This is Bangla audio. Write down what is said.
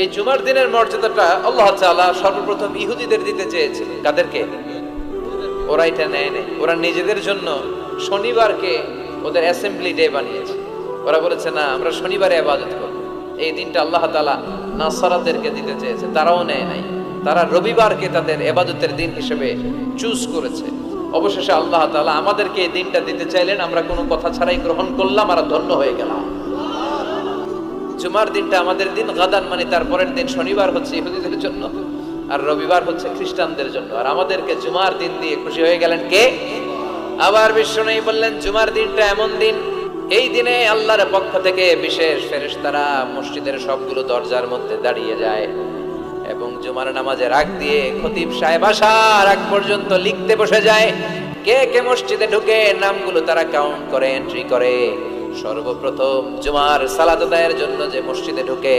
এই জুমার দিনের মর্যাদাটা আল্লাহ তাআলা সর্বপ্রথম ইহুদিদের দিতে চেয়েছিলেন। কাদেরকে? ওরা এটা নেয় নাই। ওরা নিজেদের জন্য শনিবারকে ওদের অ্যাসেম্বলি ডে বানিয়েছে। ওরা বলেছে না, আমরা শনিবারে ইবাদত করব। এই দিনটা আল্লাহ তাআলা নাসারাদেরকে দিতে চেয়েছে, তারাও নেয় নাই। তারা রবিবারকে তাদের ইবাদতের দিন হিসেবে চুজ করেছে। অবশেষে আল্লাহ তাআলা আমাদেরকে এই দিনটা দিতে চাইলেন, আমরা কোনো কথা ছাড়াই গ্রহণ করলাম আর ধন্য হয়ে গেলাম। জুমার দিনটা আমাদের দিন, গাদান মানে তারপরের দিন শনিবার হচ্ছে ইহুদিদের জন্য, আর রবিবার হচ্ছে খ্রিস্টানদের জন্য। আর আমাদেরকে জুমার দিন দিয়ে খুশি হয়ে গেলেন কে? আবার বিশ্বনবী বললেন, জুমার দিনটা এমন দিন, এই দিনে আল্লাহর পক্ষ থেকে বিশেষ ফেরেশতারা মসজিদের সবগুলো দরজার মধ্যে দাঁড়িয়ে যায় এবং জুমার নামাজের আগ দিয়ে খতিব সাহেব আসার আগ পর্যন্ত লিখতে বসে যায়। কে কে মসজিদে ঢুকে নামগুলো তারা কাউন্ট করে, এন্ট্রি করে। সর্বপ্রথম জুমার সালাত আদায়ের জন্য যে মসজিদে ঢুকে